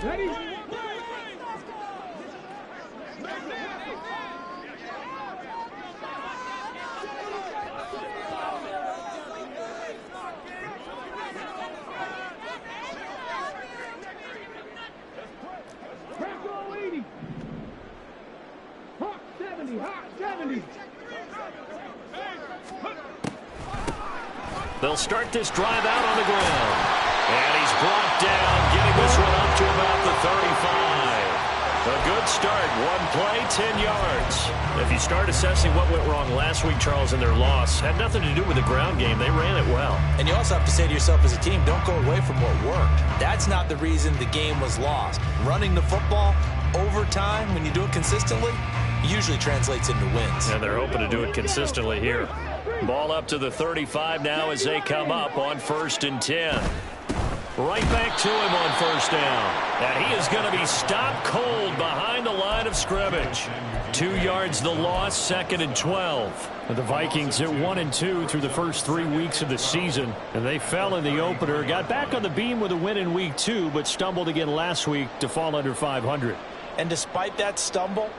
Ready? Hot 70, hot 70. They'll start this drive out on the ground. And he's brought down, getting this one up to about the 35. A good start. One play, 10 yards. If you start assessing what went wrong last week, Charles, in their loss, had nothing to do with the ground game. They ran it well. And you also have to say to yourself as a team, don't go away from what worked. That's not the reason the game was lost. Running the football over time, when you do it consistently, usually translates into wins. And they're hoping to do it consistently here. Ball up to the 35 now as they come up on 1st and 10. Right back to him on 1st down. And he is going to be stopped cold behind the line of scrimmage. 2 yards the loss, 2nd and 12. The Vikings at 1-2 through the first 3 weeks of the season. And they fell in the opener, got back on the beam with a win in week 2, but stumbled again last week to fall under 500. And despite that stumble,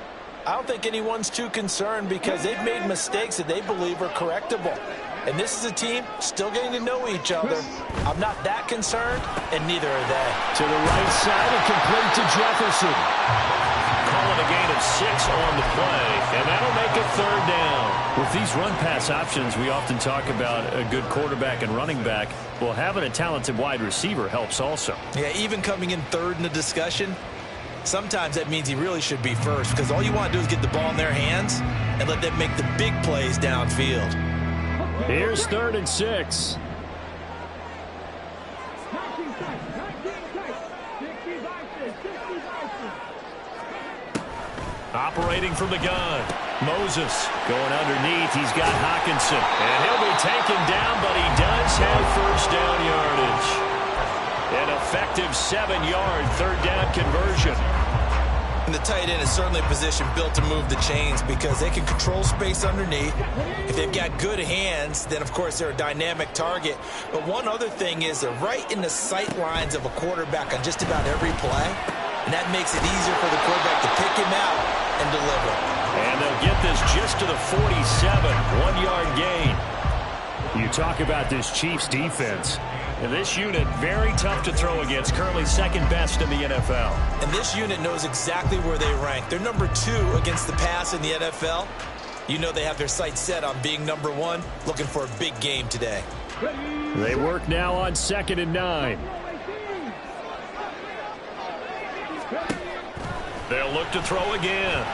I don't think anyone's too concerned because they've made mistakes that they believe are correctable. And this is a team still getting to know each other. I'm not that concerned, and neither are they. To the right side and complete to Jefferson. Calling a gain of 6 on the play, and that'll make it 3rd down. With these run-pass options, we often talk about a good quarterback and running back. Well, having a talented wide receiver helps also. Yeah, even coming in 3rd in the discussion, sometimes that means he really should be first because all you want to do is get the ball in their hands and let them make the big plays downfield. Here's 3rd and 6. Operating from the gun. Moses going underneath. He's got Hawkinson. And he'll be taken down, but he does have 1st down yardage. An effective 7-yard 3rd down conversion. And the tight end is certainly a position built to move the chains because they can control space underneath. If they've got good hands, then, of course, they're a dynamic target. But one other thing is they're right in the sight lines of a quarterback on just about every play. And that makes it easier for the quarterback to pick him out and deliver. And they'll get this just to the 47, 1-yard gain. You talk about this Chiefs defense. And this unit, very tough to throw against, currently 2nd best in the NFL. And this unit knows exactly where they rank. They're number 2 against the pass in the NFL. You know they have their sights set on being number 1, looking for a big game today. They work now on 2nd and 9. They'll look to throw again.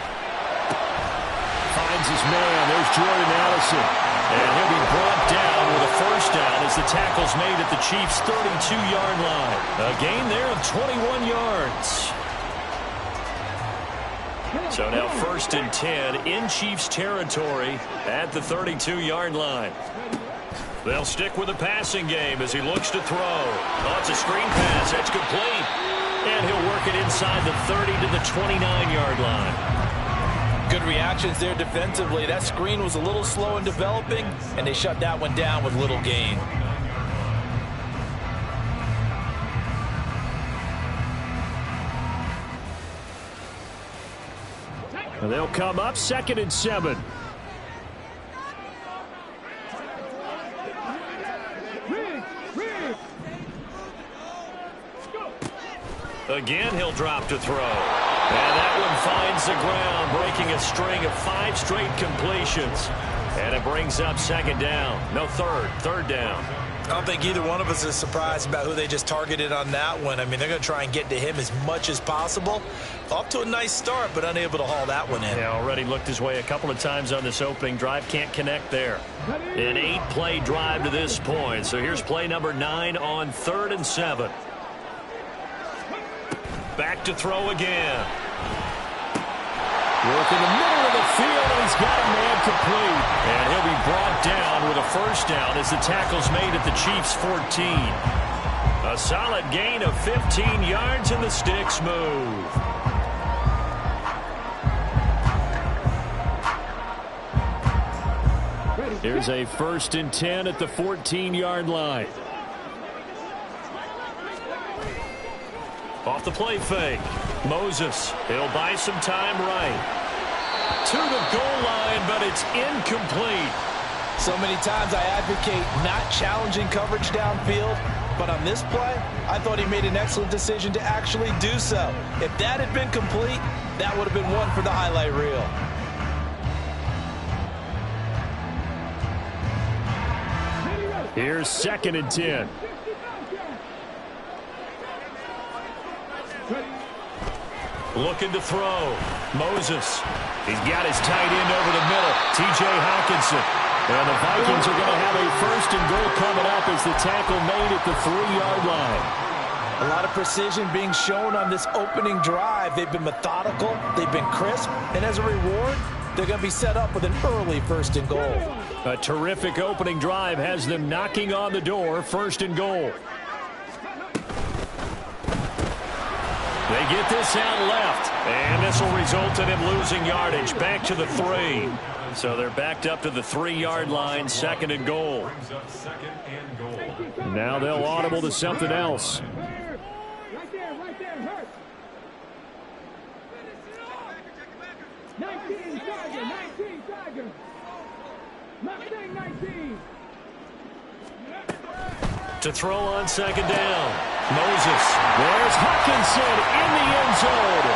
Finds his man. There's Jordan Allison. And he'll be brought down with a 1st down as the tackle's made at the Chiefs' 32-yard line. A gain there of 21 yards. So now 1st and 10 in Chiefs territory at the 32-yard line. They'll stick with the passing game as he looks to throw. Oh, it's a screen pass. That's complete. And he'll work it inside the 30 to the 29-yard line. Good reactions there defensively. That screen was a little slow in developing, and they shut that one down with little gain. And they'll come up 2nd and 7. Again, he'll drop to throw. And that one finds the ground, breaking a string of 5 straight completions. And it brings up 2nd down. No, 3rd down. I don't think either one of us is surprised about who they just targeted on that one. I mean, they're going to try and get to him as much as possible. Off to a nice start, but unable to haul that one in. Yeah, already looked his way a couple of times on this opening drive. Can't connect there. An 8-play drive to this point. So here's play number 9 on 3rd and 7. Back to throw again. Work in the middle of the field, and he's got a man complete. And he'll be brought down with a 1st down as the tackle's made at the Chiefs' 14. A solid gain of 15 yards, and the sticks move. Here's a 1st and 10 at the 14-yard line. off the play fake. Moses, he'll buy some time right. To the goal line, but it's incomplete. So many times I advocate not challenging coverage downfield, but on this play, I thought he made an excellent decision to actually do so. If that had been complete, that would have been one for the highlight reel. Here's 2nd and 10. Looking to throw. Moses. He's got his tight end over the middle. T.J. Hawkinson. And the Vikings are going to have a 1st and goal coming up as the tackle made at the 3-yard line. A lot of precision being shown on this opening drive. They've been methodical. They've been crisp. And as a reward, they're going to be set up with an early 1st and goal. A terrific opening drive has them knocking on the door. 1st and goal. They get this out left, and this will result in him losing yardage back to the 3. So they're backed up to the 3-yard line, 2nd and goal. Now they'll audible to something else. Right there, hurt. 19, Tiger. Mustang 19. To throw on 2nd down. Moses. There's Hawkinson in the end zone.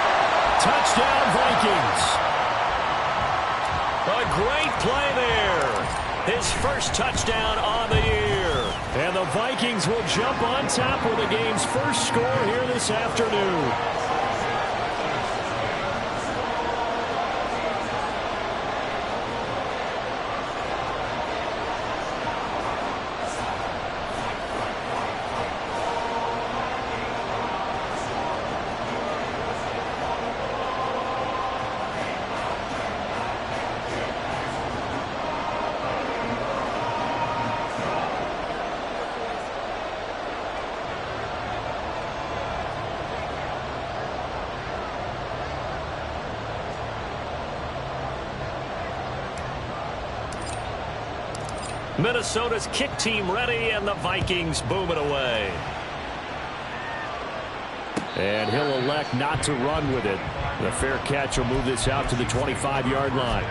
Touchdown, Vikings. A great play there. His first touchdown on the year. And the Vikings will jump on top with the game's first score here this afternoon. Minnesota's kick team ready, and the Vikings boom it away. And he'll elect not to run with it. The fair catch will move this out to the 25-yard line.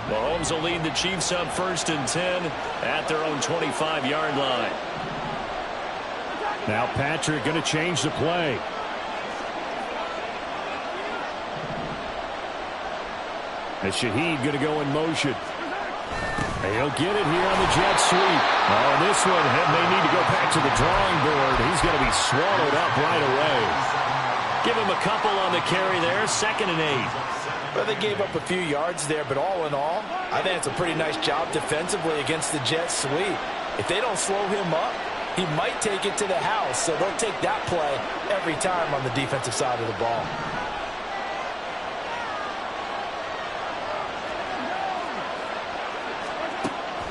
Mahomes will lead the Chiefs up 1st and 10 at their own 25-yard line. Now Patrick going to change the play. And Shaheed going to go in motion. He'll get it here on the jet sweep. Oh, this one may need to go back to the drawing board. He's going to be swallowed up right away. Give him a couple on the carry there. 2nd and 8. Well, they gave up a few yards there, but all in all, I think it's a pretty nice job defensively against the jet sweep. If they don't slow him up, he might take it to the house. So they'll take that play every time on the defensive side of the ball.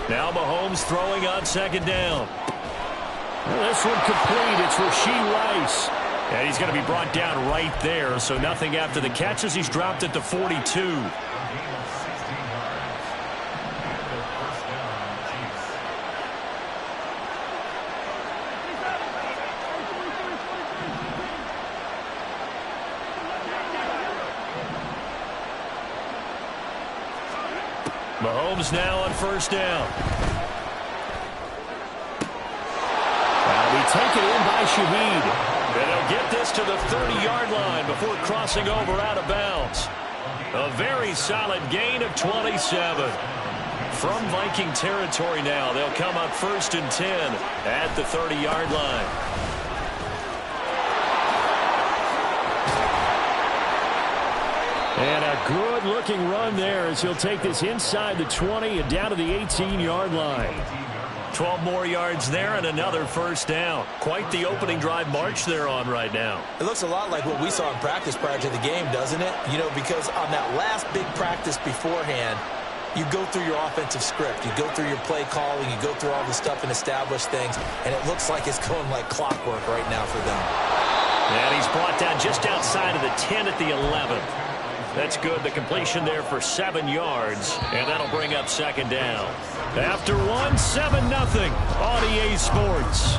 Now Mahomes throwing on 2nd down. Well, this one complete. It's Rashee Rice. And he's going to be brought down right there. So nothing after the catch as he's dropped at the 42. Mahomes now on 1st down. That'll be taken in by Shaheed. And he'll get this to the 30-yard line before crossing over out of bounds. A very solid gain of 27. From Viking territory now, they'll come up 1st and 10 at the 30-yard line. And a good-looking run there as he'll take this inside the 20 and down to the 18-yard line. 12 more yards there and another 1st down. Quite the opening drive march they're on right now. It looks a lot like what we saw in practice prior to the game, doesn't it? You know, because on that last big practice beforehand, you go through your offensive script. You go through your play calling. You go through all the stuff and establish things. And it looks like it's going like clockwork right now for them. And he's brought down just outside of the 10 at the 11. That's good. The completion there for 7 yards. And that'll bring up 2nd down. After 1, 7-0 on EA Sports.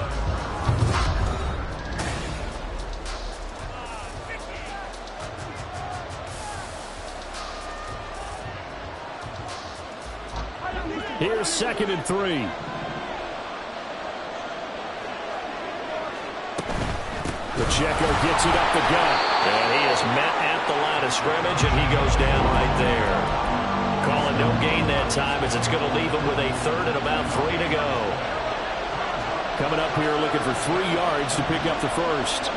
Here's 2nd and 3. Pacheco gets it up the gut. And he is met at the line of scrimmage, and he goes down right there. Calling no gain that time as it's going to leave him with a 3rd and about 3 to go. Coming up here looking for 3 yards to pick up the first.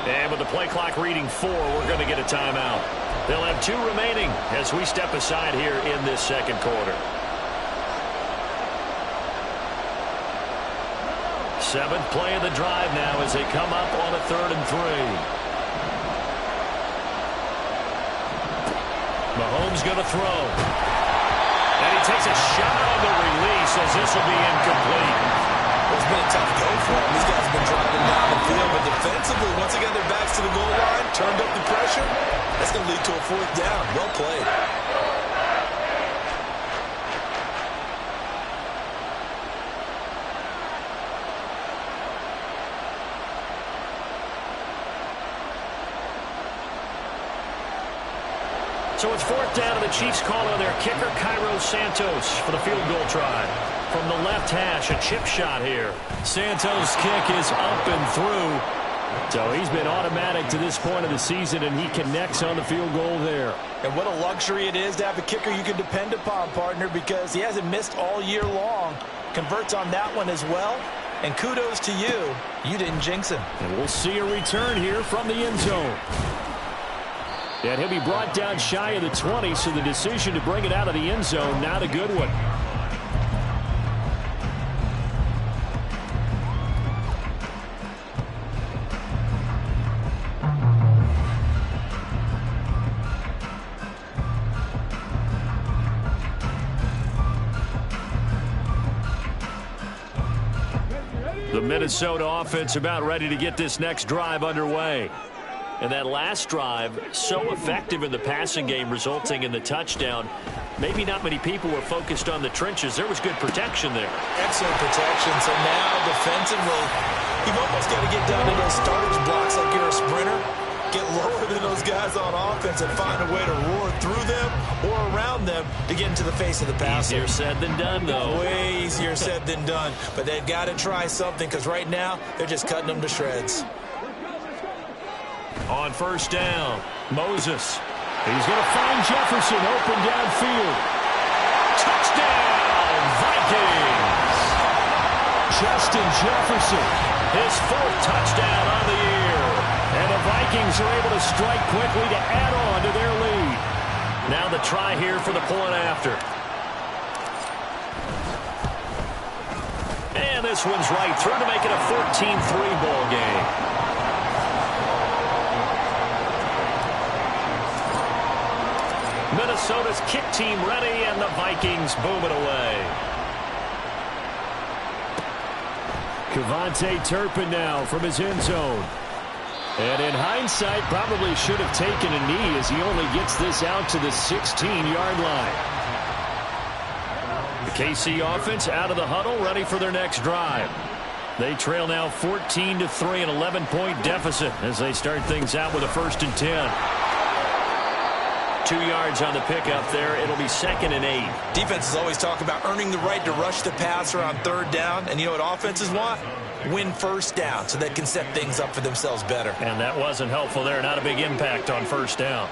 And with the play clock reading 4, we're going to get a timeout. They'll have 2 remaining as we step aside here in this 2nd quarter. 7th play of the drive now as they come up on a 3rd and 3. Mahomes going to throw. And he takes a shot on the release as this will be incomplete. It's been a tough go for him. These guys have been driving down the field, but defensively, once they got their backs to the goal line, turned up the pressure, that's going to lead to a 4th down. Well played. So it's 4th down, and the Chiefs call on their kicker, Cairo Santos, for the field goal try. From the left hash, a chip shot here. Santos' kick is up and through. So he's been automatic to this point of the season, and he connects on the field goal there. And what a luxury it is to have a kicker you can depend upon, partner, because he hasn't missed all year long. Converts on that one as well. And kudos to you. You didn't jinx him. And we'll see a return here from the end zone. And he'll be brought down shy of the 20, so the decision to bring it out of the end zone, not a good one. The Minnesota offense about ready to get this next drive underway. And that last drive, so effective in the passing game, resulting in the touchdown. Maybe not many people were focused on the trenches. There was good protection there. Excellent protection. So now, defensively, you've almost got to get down to those starters blocks like you're a sprinter. Get lower than those guys on offense and find a way to roar through them or around them to get into the face of the passer. Easier said than done, though. Way easier said than done. But they've got to try something because right now, they're just cutting them to shreds. On 1st down, Moses. He's going to find Jefferson open downfield. Touchdown, Vikings! Justin Jefferson, his 4th touchdown on the year. And the Vikings are able to strike quickly to add on to their lead. Now the try here for the point after. And this one's right through to make it a 14-3 ball game. Minnesota's kick team ready, and the Vikings boom it away. Kevontae Turpin now from his end zone. And in hindsight, probably should have taken a knee as he only gets this out to the 16-yard line. The KC offense out of the huddle, ready for their next drive. They trail now 14-3, an 11-point deficit as they start things out with a 1st and 10. 2 yards on the pickup there. It'll be 2nd and 8. Defenses always talk about earning the right to rush the passer on 3rd down. And you know what offenses want? Win 1st down so they can set things up for themselves better. And that wasn't helpful there. Not a big impact on 1st down.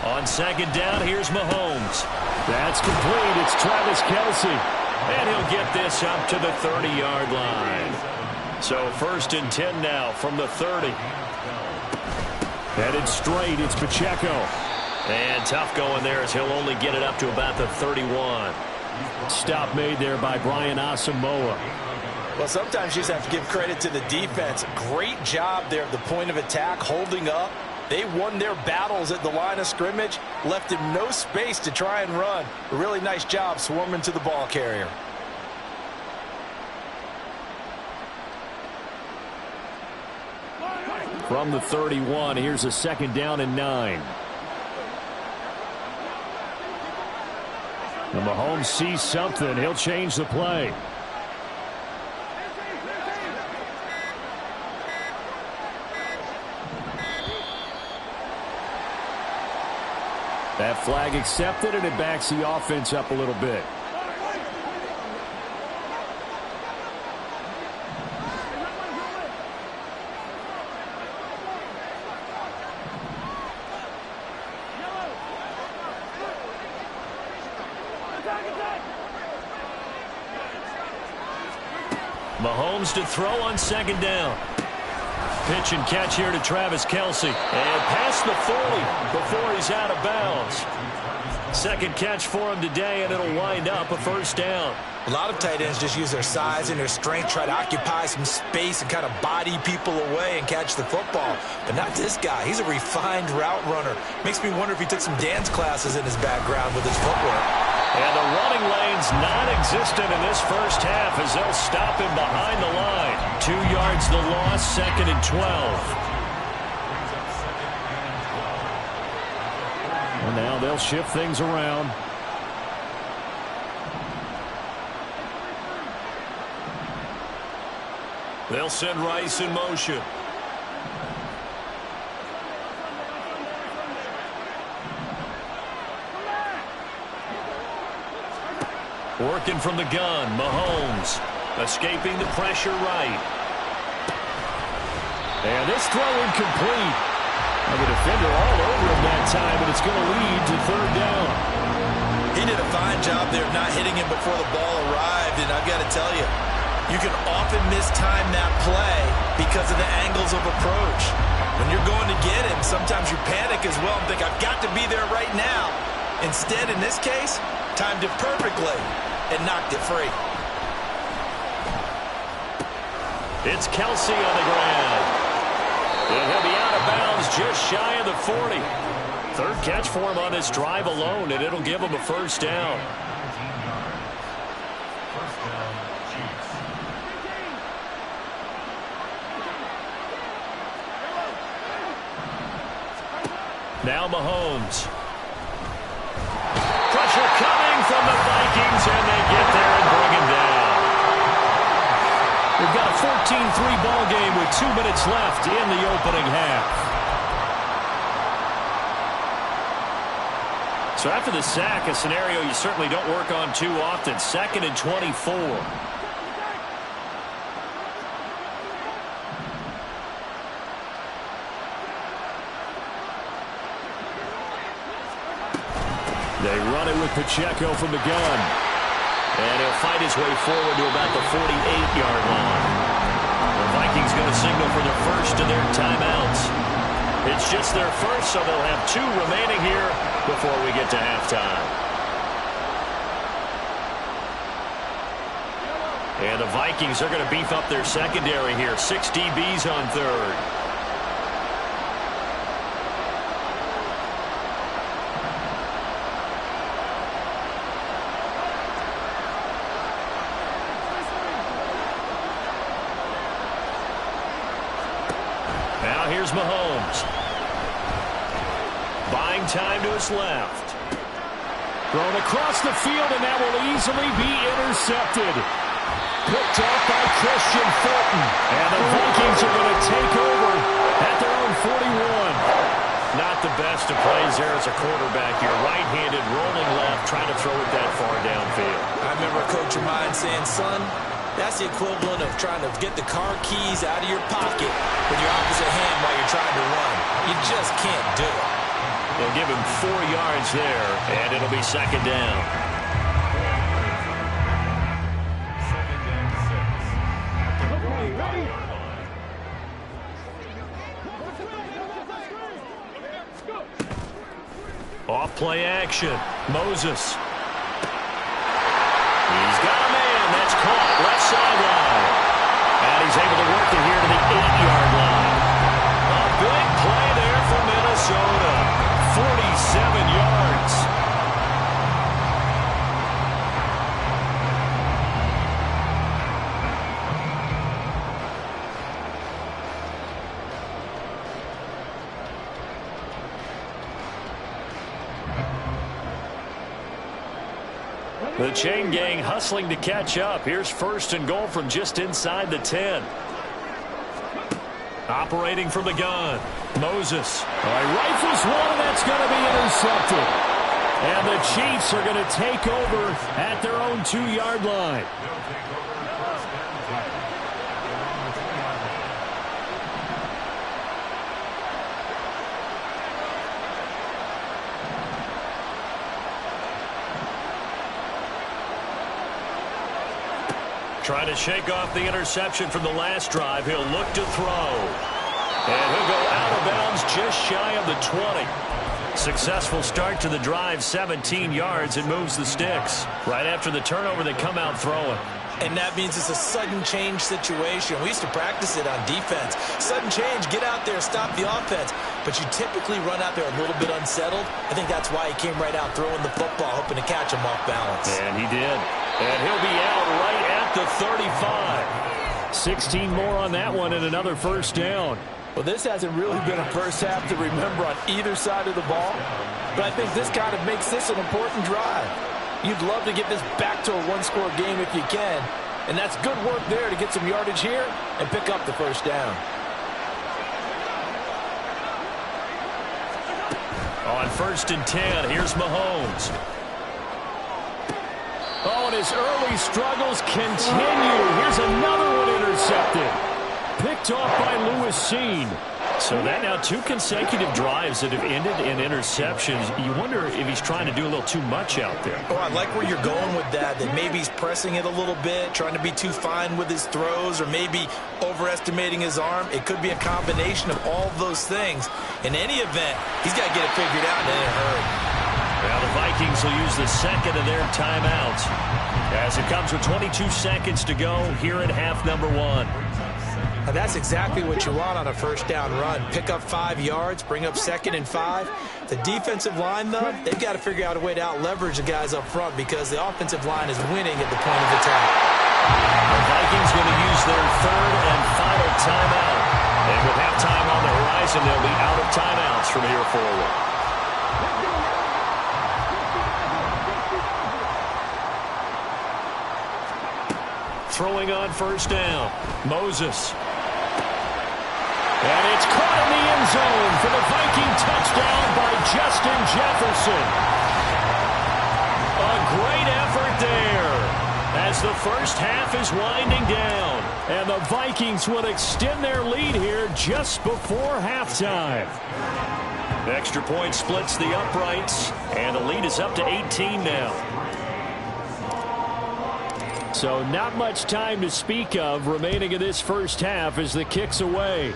On 2nd down, here's Mahomes. That's complete. It's Travis Kelce. And he'll get this up to the 30-yard line. So 1st and 10 now from the 30. Headed straight, it's Pacheco. And tough going there as he'll only get it up to about the 31. Stop made there by Brian Asamoah. Well, sometimes you just have to give credit to the defense. Great job there at the point of attack, holding up. They won their battles at the line of scrimmage, left him no space to try and run. A really nice job swarming to the ball carrier. From the 31, here's a 2nd down and 9. And Mahomes sees something. He'll change the play. That flag accepted, and it backs the offense up a little bit. Mahomes to throw on 2nd down. Pitch and catch here to Travis Kelce. And past the 40 before he's out of bounds. 2nd catch for him today, and it'll wind up a 1st down. A lot of tight ends just use their size and their strength, try to occupy some space and kind of body people away and catch the football. But not this guy. He's a refined route runner. Makes me wonder if he took some dance classes in his background with his footwork. And the running lane's non-existent in this first half as they'll stop him behind the line. 2 yards the loss, 2nd and 12. And now they'll shift things around. They'll send Rice in motion. Working from the gun, Mahomes escaping the pressure right. And this throw incomplete. And the defender all over him that time, but it's going to lead to 3rd down. He did a fine job there of not hitting him before the ball arrived, and I've got to tell you, you can often mistime that play because of the angles of approach. When you're going to get him, sometimes you panic as well and think, I've got to be there right now. Instead, in this case, timed it perfectly and knocked it free. It's Kelce on the ground. And he'll be out of bounds just shy of the 40. 3rd catch for him on this drive alone, and it'll give him a 1st down. Now Mahomes. Pressure coming from the Vikings, and they get there and bring him down. We've got a 14-3 ball game with 2 minutes left in the opening half. So after the sack, a scenario you certainly don't work on too often. 2nd and 24. They run it with Pacheco from the gun. And he'll fight his way forward to about the 48-yard line. The Vikings going to signal for their first of their timeouts. It's just their first, so they'll have 2 remaining here before we get to halftime. And the Vikings are going to beef up their secondary here. 6 DBs on 3rd. Now here's Mahomes. Buying time to his left. Thrown across the field, and that will easily be intercepted. Picked off by Christian Fulton. And the Vikings are going to take over at their own 41. Not the best of plays there as a quarterback. You're right-handed, rolling left, trying to throw it that far downfield. I remember a coach of mine saying, son, that's the equivalent of trying to get the car keys out of your pocket with your opposite hand while you're trying to run. You just can't do it. They'll give him 4 yards there, and it'll be 2nd down. Off play action. Moses. He's got a man. That's caught. Left sideline. And he's able to work it here to the 8-yard line. A big play there for Minnesota. 47 yards. The chain gang hustling to catch up. Here's first and goal from just inside the 10. Operating from the gun, Moses. All right, rifles one, and that's going to be intercepted. And the Chiefs are going to take over at their own 2-yard line. Trying to shake off the interception from the last drive. He'll look to throw. And he'll go out of bounds just shy of the 20. Successful start to the drive, 17 yards, and moves the sticks. Right after the turnover, they come out throwing. And that means it's a sudden change situation. We used to practice it on defense. Sudden change, get out there, stop the offense. But you typically run out there a little bit unsettled. I think that's why he came right out throwing the football, hoping to catch him off balance. And he did. And he'll be out right at the 35. 16 more on that one and another first down. Well, this hasn't really been a first half to remember on either side of the ball. But I think this kind of makes this an important drive. You'd love to get this back to a one-score game if you can. And that's good work there to get some yardage here and pick up the first down. On first and 10, here's Mahomes. Oh, and his early struggles continue. Here's another one intercepted. Picked off by Lewis Seen. So that now 2 consecutive drives that have ended in interceptions. You wonder if he's trying to do a little too much out there. Oh, I like where you're going with that maybe he's pressing it a little bit, trying to be too fine with his throws, or maybe overestimating his arm. It could be a combination of all of those things. In any event, he's got to get it figured out in a hurry. Now the Vikings will use the second of their timeouts as it comes with 22 seconds to go here at half number 1. Now that's exactly what you want on a first down run. Pick up 5 yards, bring up 2nd and 5. The defensive line, though, they've got to figure out a way to out-leverage the guys up front because the offensive line is winning at the point of attack. The Vikings going to use their 3rd and final timeout. And with halftime on the horizon, they'll be out of timeouts from here forward. Throwing on first down, Moses. And it's caught in the end zone for the Viking touchdown by Justin Jefferson. A great effort there as the first half is winding down. And the Vikings will extend their lead here just before halftime. Extra point splits the uprights, and the lead is up to 18 now. So not much time to speak of remaining in this first half as the kick's away.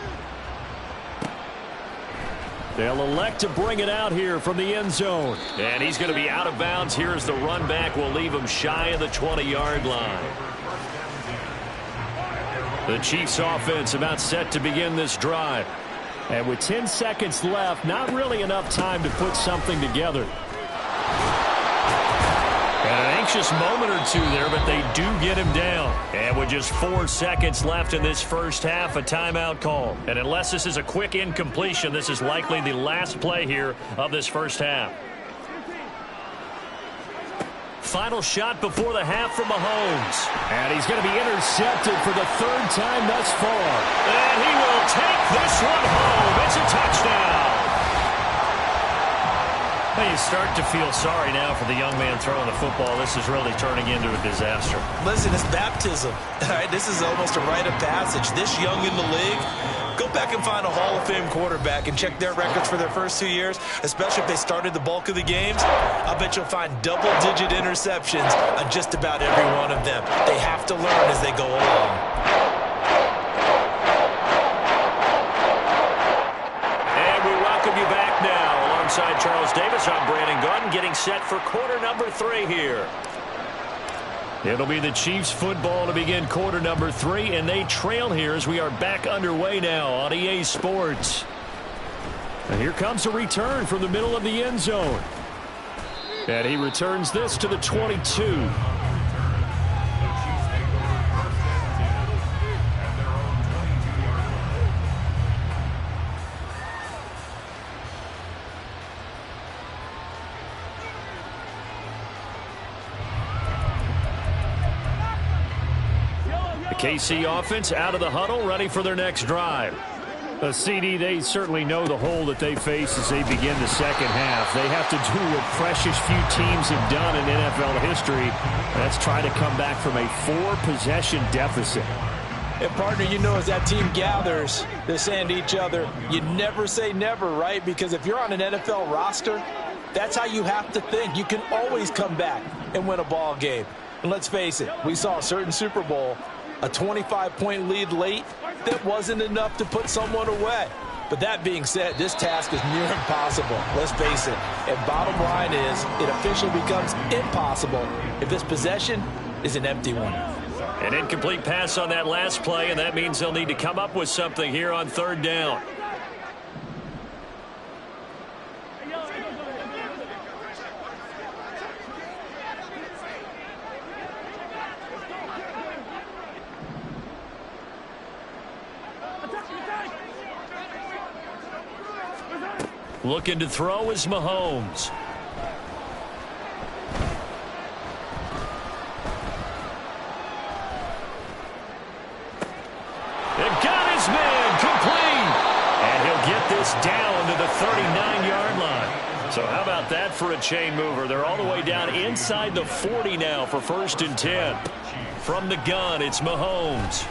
They'll elect to bring it out here from the end zone. And he's going to be out of bounds here as the run back will leave him shy of the 20-yard line. The Chiefs offense about set to begin this drive. And with 10 seconds left, not really enough time to put something together. And an anxious moment or two there, but they do get him down. And with just 4 seconds left in this first half, a timeout call. And unless this is a quick incompletion, this is likely the last play here of this first half. Final shot before the half from Mahomes. And he's going to be intercepted for the 3rd time thus far. And he will take this one home. It's a touchdown. Well, you start to feel sorry now for the young man throwing the football. This is really turning into a disaster. Listen, it's baptism. All right, this is almost a rite of passage. This young in the league, go back and find a Hall of Fame quarterback and check their records for their first 2 years, especially if they started the bulk of the games. I'll bet you'll find double-digit interceptions on just about every one of them. They have to learn as they go along. Alongside Charles Davis, I'm Brandon Gordon, getting set for quarter number 3 here. It'll be the Chiefs football to begin quarter number 3, and they trail here as we are back underway now on EA Sports. And here comes a return from the middle of the end zone. And he returns this to the 22. KC offense out of the huddle, ready for their next drive. CD, they certainly know the hole that they face as they begin the second half. They have to do what precious few teams have done in NFL history. That's try to come back from a 4-possession deficit. And partner, you know, as that team gathers, they're saying to each other, you never say never, right? Because if you're on an NFL roster, that's how you have to think. You can always come back and win a ball game. And let's face it, we saw a certain Super Bowl, a 25-point lead late, that wasn't enough to put someone away. But that being said, this task is near impossible. Let's face it. And bottom line is, it officially becomes impossible if this possession is an empty one. An incomplete pass on that last play, and that means they'll need to come up with something here on third down. Looking to throw is Mahomes. It got his man complete. And he'll get this down to the 39-yard line. So how about that for a chain mover? They're all the way down inside the 40 now for 1st and 10. From the gun, it's Mahomes.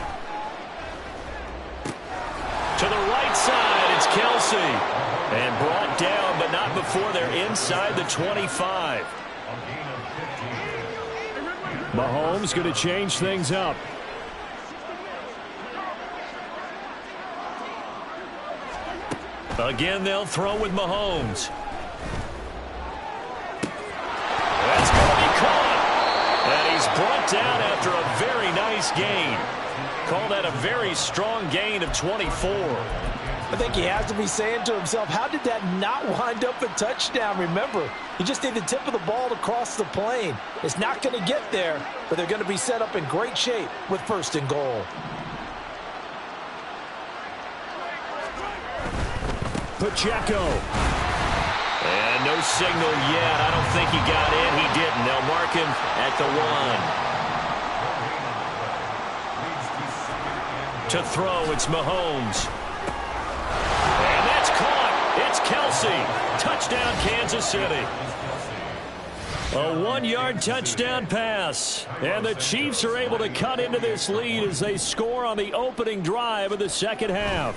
To the right side, it's Kelsey. And brought down, but not before they're inside the 25. Mahomes going to change things up. Again, they'll throw with Mahomes. That's going to be caught. And he's brought down after a very nice gain. Call that a very strong gain of 24. I think he has to be saying to himself, how did that not wind up a touchdown? Remember, he just need the tip of the ball to cross the plane. It's not going to get there, but they're going to be set up in great shape with 1st and goal. Pacheco. And no signal yet. I don't think he got in. He didn't. They'll mark him at the 1. To throw, it's Mahomes. And that's caught. It's Kelsey. Touchdown, Kansas City. A 1-yard touchdown pass. And the Chiefs are able to cut into this lead as they score on the opening drive of the second half.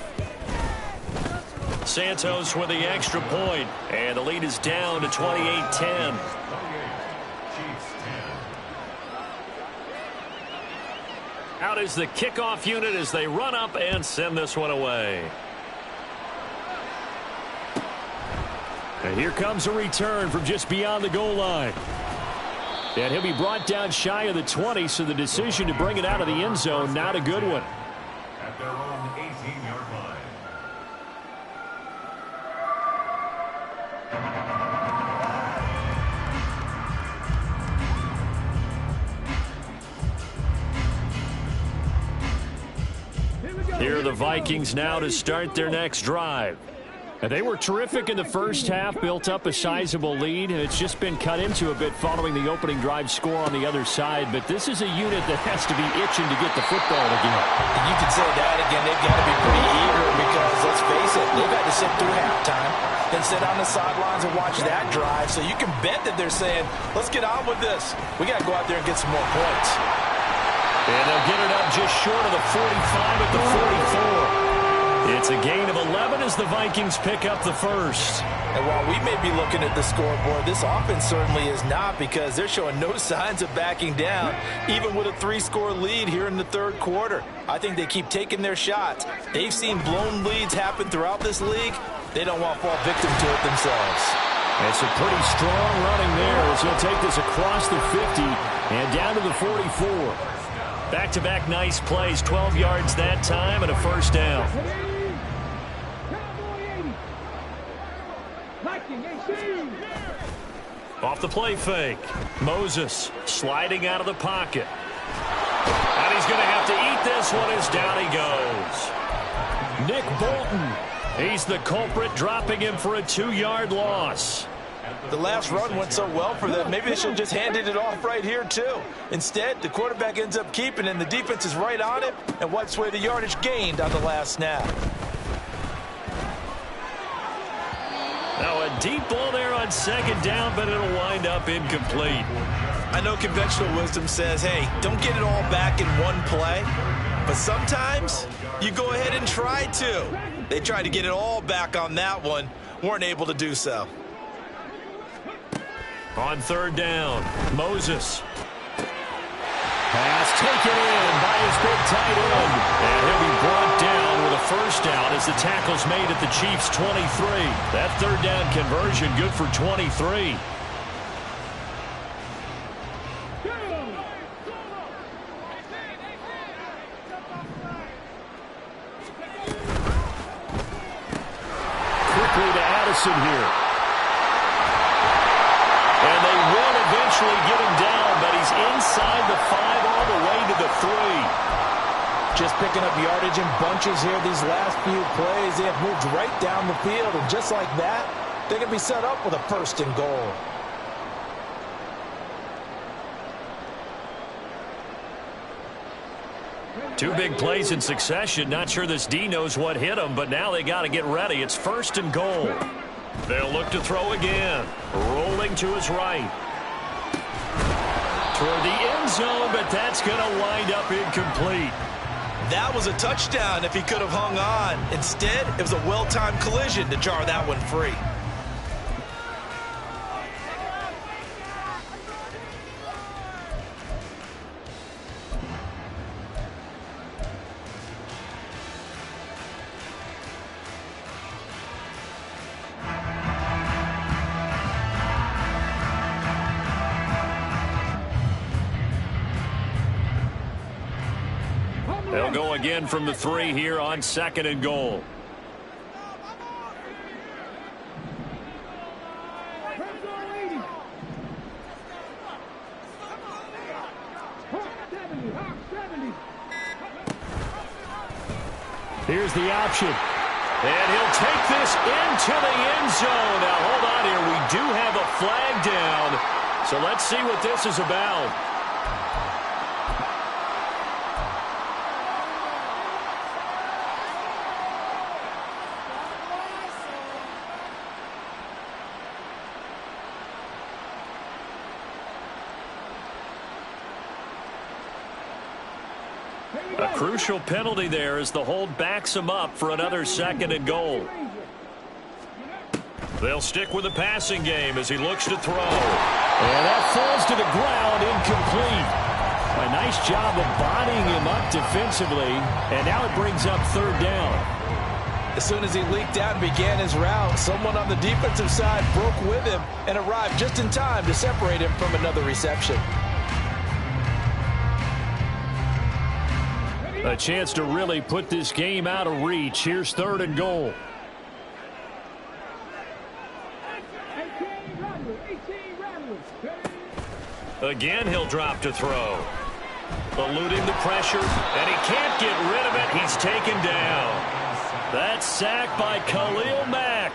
Santos with the extra point, and the lead is down to 28-10. Out is the kickoff unit as they run up and send this one away. And here comes a return from just beyond the goal line. And he'll be brought down shy of the 20, so the decision to bring it out of the end zone, not a good one. At their own 18-yard line. Here are the Vikings now to start their next drive. And they were terrific in the first half, built up a sizable lead. It's just been cut into a bit following the opening drive score on the other side. But this is a unit that has to be itching to get the football again. You can say that again. They've got to be pretty eager because, let's face it, they've had to sit through halftime, then sit on the sidelines and watch that drive. So you can bet that they're saying, let's get on with this. We got to go out there and get some more points. And they'll get it up just short of the 45 at the 44. It's a gain of 11 as the Vikings pick up the first. And while we may be looking at the scoreboard, this offense certainly is not, because they're showing no signs of backing down, even with a 3-score lead here in the third quarter. I think they keep taking their shots. They've seen blown leads happen throughout this league. They don't want to fall victim to it themselves. It's a pretty strong running there as he'll take this across the 50 and down to the 44. Back-to-back nice plays, 12 yards that time and a first down. Off the play fake. Moses sliding out of the pocket. And he's going to have to eat this one as down he goes. Nick Bolton. He's the culprit, dropping him for a 2-yard loss. The last run went so well for them, maybe they should have just handed it off right here, too. Instead, the quarterback ends up keeping, and the defense is right on it and wipes away the yardage gained on the last snap. Now a deep ball there on second down, but it'll wind up incomplete. I know conventional wisdom says, hey, don't get it all back in one play. But sometimes you go ahead and try to. They tried to get it all back on that one. Weren't able to do so. On third down, Moses. Pass taken in by his big tight end. And he'll be brought down with a first down as the tackle's made at the Chiefs' 23. That third down conversion good for 23. Quickly to Addison here. And they will eventually get him down, but he's inside the 5 all the way to the 3. Just picking up yardage in bunches here these last few plays. They have moved right down the field, and just like that, they can be set up with a first and goal. Two big plays in succession. Not sure this D knows what hit him, but now they got to get ready. It's first and goal. They'll look to throw again. Rolling to his right. Toward the end zone, but that's going to wind up incomplete. That was a touchdown if he could have hung on. Instead, it was a well-timed collision to jar that one free. They'll go again from the 3 here on second and goal. Here's the option. And he'll take this into the end zone. Now, hold on here. We do have a flag down. So let's see what this is about. A crucial penalty there as the hold backs him up for another second and goal. They'll stick with the passing game as he looks to throw. And that falls to the ground, incomplete. A nice job of bodying him up defensively, and now it brings up third down. As soon as he leaked out and began his route, someone on the defensive side broke with him and arrived just in time to separate him from another reception. A chance to really put this game out of reach. Here's third and goal. Again, he'll drop to throw. Eluding the pressure, and he can't get rid of it. He's taken down. That's sacked by Khalil Mack.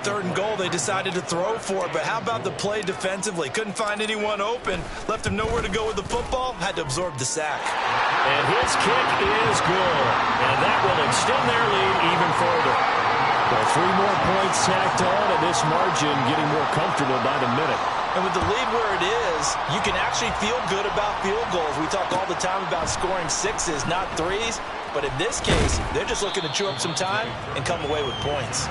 Third and goal, they decided to throw for it, but how about the play defensively? Couldn't find anyone open, left him nowhere to go with the football, had to absorb the sack. And his kick is good, and that will extend their lead even further. Well, 3 more points tacked on, and this margin getting more comfortable by the minute. And with the lead where it is, you can actually feel good about field goals. We talk all the time about scoring 6s, not 3s, but in this case, they're just looking to chew up some time and come away with points.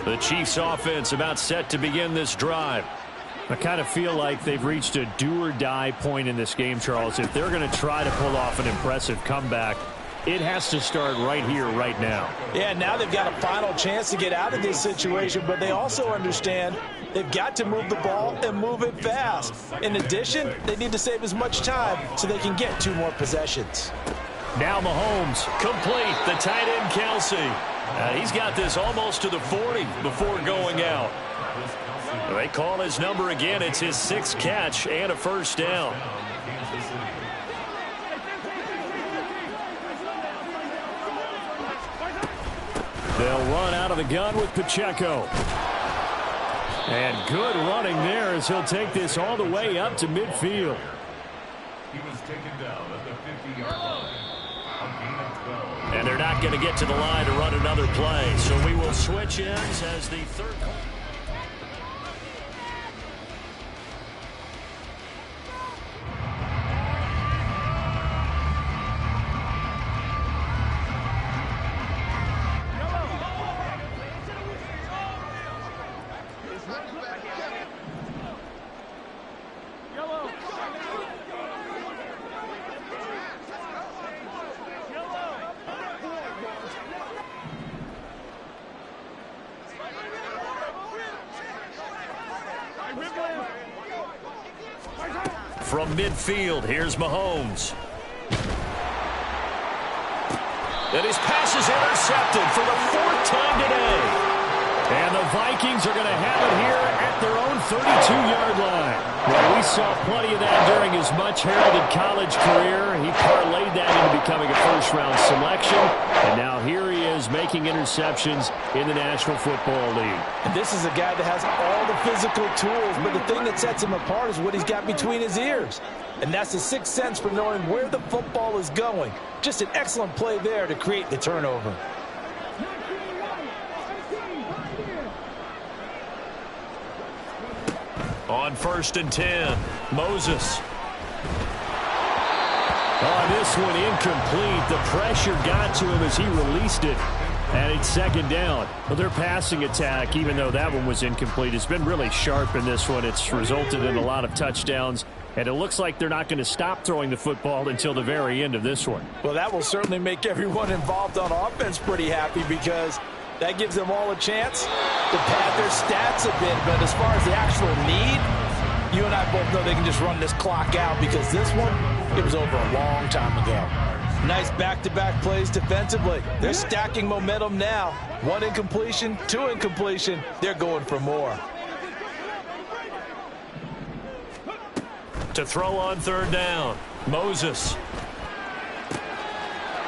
The Chiefs offense about set to begin this drive. I kind of feel like they've reached a do-or-die point in this game, Charles. If they're going to try to pull off an impressive comeback, it has to start right here, right now. Yeah, now they've got a final chance to get out of this situation, but they also understand they've got to move the ball and move it fast. In addition, they need to save as much time so they can get 2 more possessions. Now Mahomes, complete, the tight end Kelsey. He's got this almost to the 40 before going out. They call his number again. It's his 6th catch and a first down. They'll run out of the gun with Pacheco. And good running there as he'll take this all the way up to midfield. He was taken down at the 50-yard line. A gain of 12. And they're not going to get to the line to run another play. So we will switch ends as the third. From midfield, here's Mahomes. And his pass is intercepted for the 4th time today. And the Vikings are going to have it here at their own 32-yard line. Well, we saw plenty of that during his much-heralded college career. He parlayed that into becoming a first-round selection. And now here he is making interceptions in the National Football League. And this is a guy that has all the physical tools, but the thing that sets him apart is what he's got between his ears. And that's the sixth sense for knowing where the football is going. Just an excellent play there to create the turnover. On 1st and 10, Moses. Oh, this one incomplete. The pressure got to him as he released it. And it's 2nd down. Well, their passing attack, even though that one was incomplete, has been really sharp in this one. It's resulted in a lot of touchdowns. And it looks like they're not going to stop throwing the football until the very end of this one. Well, that will certainly make everyone involved on offense pretty happy because that gives them all a chance to pad their stats a bit. But as far as the actual need, you and I both know they can just run this clock out because this one, it was over a long time ago. Nice back-to-back plays defensively. They're stacking momentum now. 1 incompletion, 2 incompletion. They're going for more. To throw on 3rd down, Moses.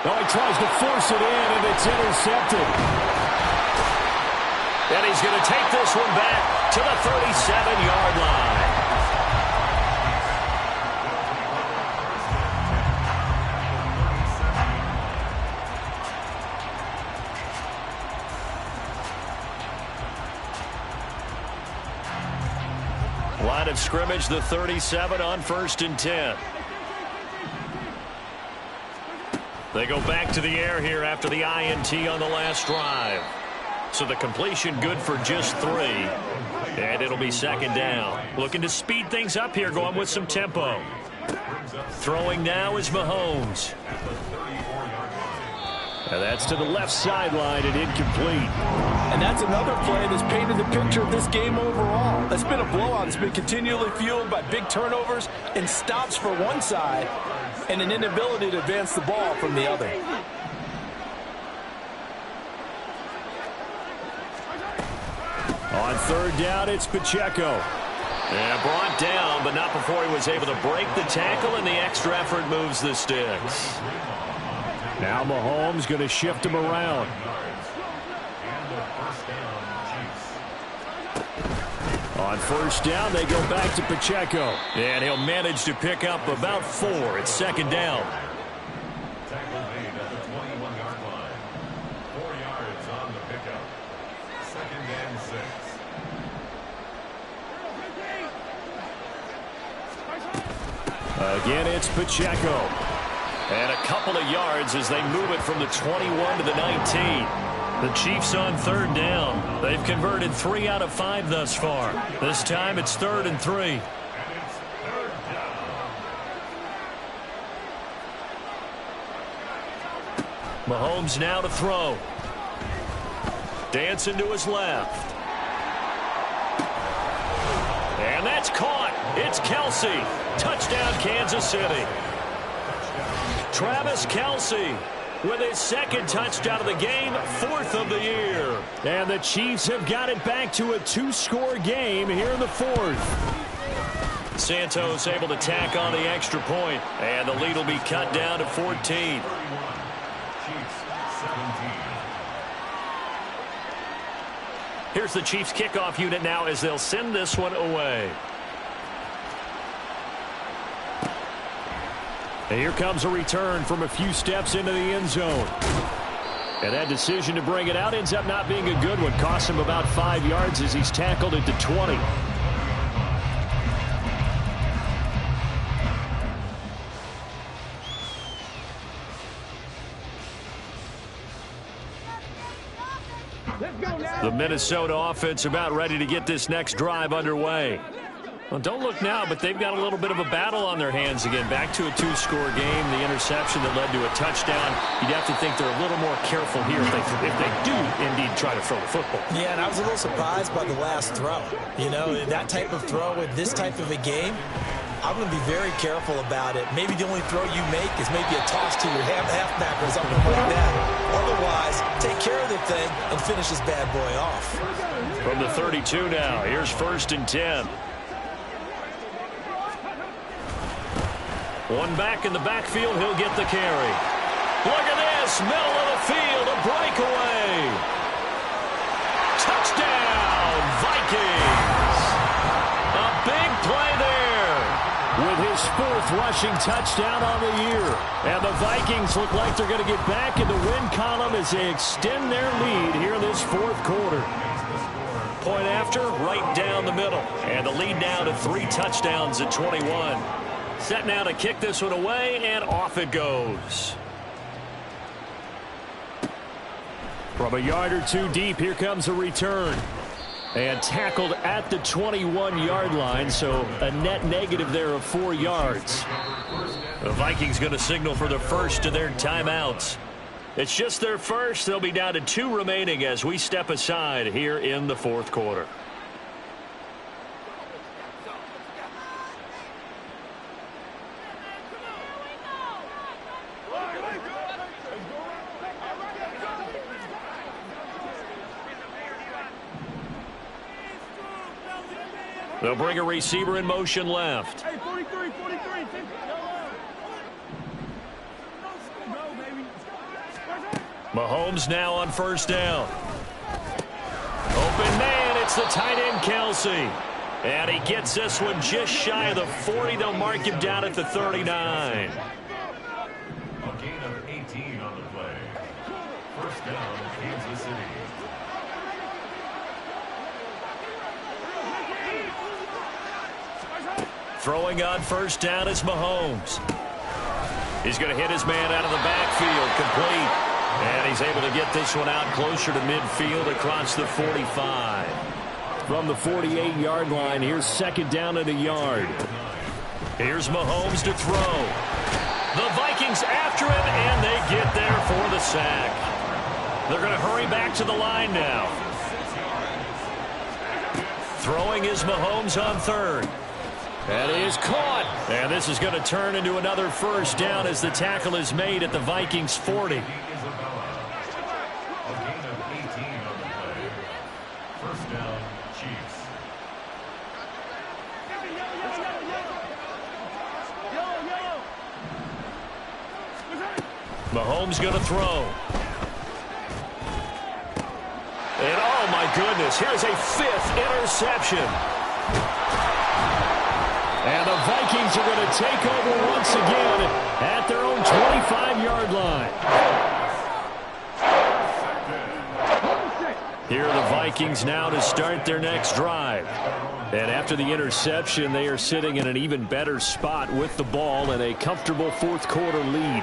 Oh, he tries to force it in, and it's intercepted. And he's going to take this one back to the 37-yard line. Line of scrimmage, the 37 on 1st and 10. They go back to the air here after the INT on the last drive. So the completion good for just 3. And it'll be 2nd down. Looking to speed things up here, going with some tempo. Throwing now is Mahomes. And that's to the left sideline and incomplete. And that's another play that's painted the picture of this game overall. That's been a blowout. It's been continually fueled by big turnovers and stops for one side and an inability to advance the ball from the other. On 3rd down, it's Pacheco. And brought down, but not before he was able to break the tackle, and the extra effort moves the sticks. Now Mahomes going to shift him around. On 1st down, they go back to Pacheco. And he'll manage to pick up about 4. It's 2nd down. Tackle made at the 21-yard line. 4 yards on the pickup. 2nd and 6. Again, it's Pacheco. And a couple of yards as they move it from the 21 to the 19. The Chiefs on 3rd down. They've converted 3 out of 5 thus far. This time it's 3rd and 3. And it's 3rd down. Mahomes now to throw. Dancing to his left. And that's caught. It's Kelsey. Touchdown, Kansas City. Travis Kelsey with his 2nd touchdown of the game, 4th of the year. And the Chiefs have got it back to a 2-score game here in the 4th. Santos able to tack on the extra point, and the lead will be cut down to 14. 31. Chiefs 17. Here's the Chiefs kickoff unit now as they'll send this one away. And here comes a return from a few steps into the end zone. And that decision to bring it out ends up not being a good one. Costs him about 5 yards as he's tackled it to 20. The Minnesota offense about ready to get this next drive underway. Well, don't look now, but they've got a little bit of a battle on their hands again. Back to a 2-score game. The interception that led to a touchdown. You'd have to think they're a little more careful here if they do indeed try to throw the football. Yeah, and I was a little surprised by the last throw. You know, that type of throw in this type of a game, I'm going to be very careful about it. Maybe the only throw you make is maybe a toss to your halfback or something like that. Otherwise, take care of the thing and finish this bad boy off. From the 32 now, here's 1st and 10. One back in the backfield, he'll get the carry. Look at this, middle of the field, a breakaway. Touchdown, Vikings. A big play there with his 4th rushing touchdown on the year. And the Vikings look like they're going to get back in the win column as they extend their lead here in this 4th quarter. Point after, right down the middle. And the lead now to 3 touchdowns at 21. Set now to kick this one away, and off it goes. From a yard or 2 deep, here comes a return. And tackled at the 21-yard line, so a net negative there of 4 yards. The Vikings going to signal for the first of their timeouts. It's just their first. They'll be down to 2 remaining as we step aside here in the 4th quarter. They'll bring a receiver in motion left. Hey, 43, 43. Mahomes now on 1st down. Open man, it's the tight end Kelsey. And he gets this one just shy of the 40. They'll mark him down at the 39. A gain of 18 on the play. 1st down, Kansas City. Throwing on 1st down is Mahomes. He's going to hit his man out of the backfield, complete. And he's able to get this one out closer to midfield across the 45. From the 48-yard line, here's 2nd down and a yard. Here's Mahomes to throw. The Vikings after him, and they get there for the sack. They're going to hurry back to the line now. Throwing is Mahomes on 3rd. And he is caught. And this is going to turn into another 1st down as the tackle is made at the Vikings 40. A gain of 18 on the play. 1st down, Chiefs. Mahomes going to throw. And oh my goodness, here's a 5th interception. And the Vikings are going to take over once again at their own 25-yard line. Here are the Vikings now to start their next drive. And after the interception, they are sitting in an even better spot with the ball and a comfortable 4th quarter lead.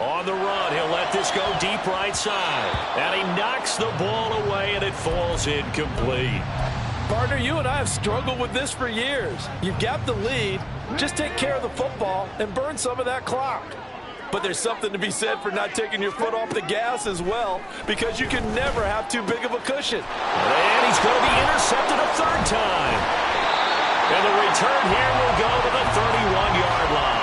On the run, he'll let this go deep right side. And he knocks the ball away, and it falls incomplete. Partner, you and I have struggled with this for years. You've got the lead. Just take care of the football and burn some of that clock. But there's something to be said for not taking your foot off the gas as well, because you can never have too big of a cushion. And he's going to be intercepted a 3rd time. And the return here will go to the 31-yard line.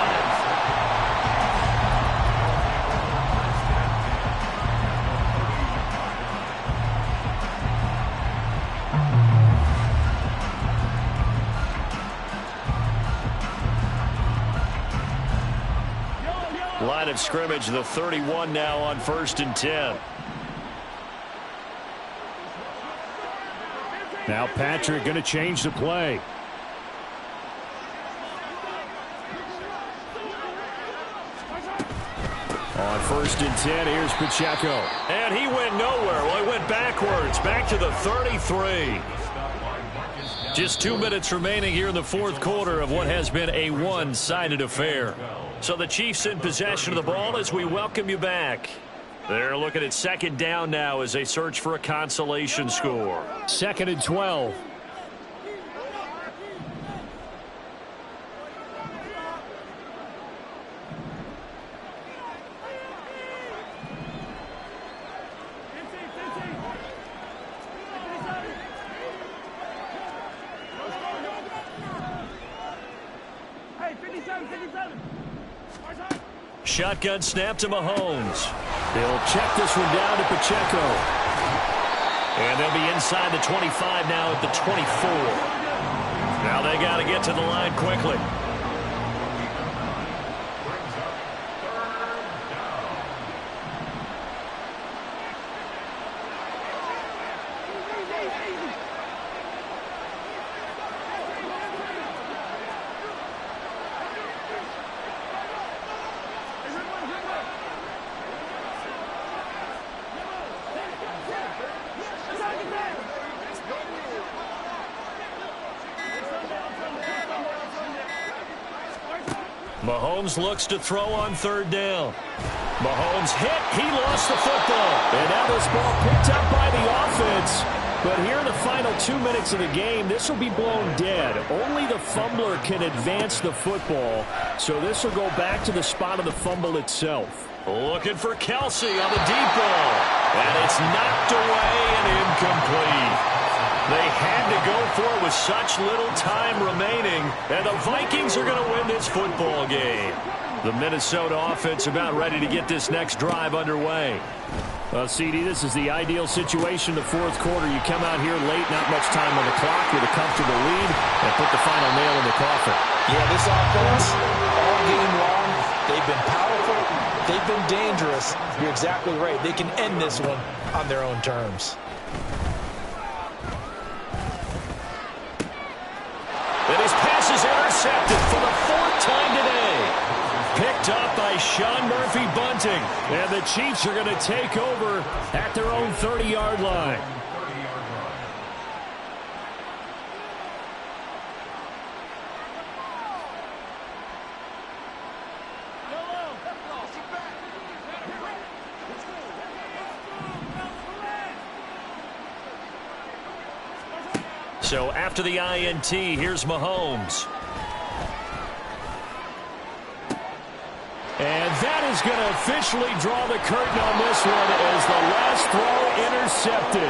Line of scrimmage, the 31 now on 1st and 10. Now Patrick going to change the play. On 1st and 10, here's Pacheco. And he went nowhere. Well, he went backwards, back to the 33. Just 2 minutes remaining here in the fourth quarter of what has been a one-sided affair. So the Chiefs in possession of the ball as we welcome you back. They're looking at second down now as they search for a consolation score. 2nd and 12. Shotgun snap to Mahomes. They'll check this one down to Pacheco. And they'll be inside the 25 now at the 24. Now they got to get to the line quickly. Mahomes looks to throw on 3rd down. Mahomes hit. He lost the football. And now this ball picked up by the offense. But here in the final 2 minutes of the game, this will be blown dead. Only the fumbler can advance the football. So this will go back to the spot of the fumble itself. Looking for Kelsey on the deep ball. And it's knocked away and incomplete. They had to go for it with such little time remaining, and the Vikings are going to win this football game. The Minnesota offense about ready to get this next drive underway. Well, CD, this is the ideal situation in the fourth quarter. You come out here late, not much time on the clock with a comfortable lead, and put the final nail in the coffin. Yeah, this offense, all game long, they've been powerful, they've been dangerous. You're exactly right. They can end this one on their own terms. And his pass is intercepted for the 4th time today. Picked up by Sean Murphy-Bunting. And the Chiefs are going to take over at their own 30-yard line. So after the INT, here's Mahomes. And that is going to officially draw the curtain on this one as the last throw intercepted.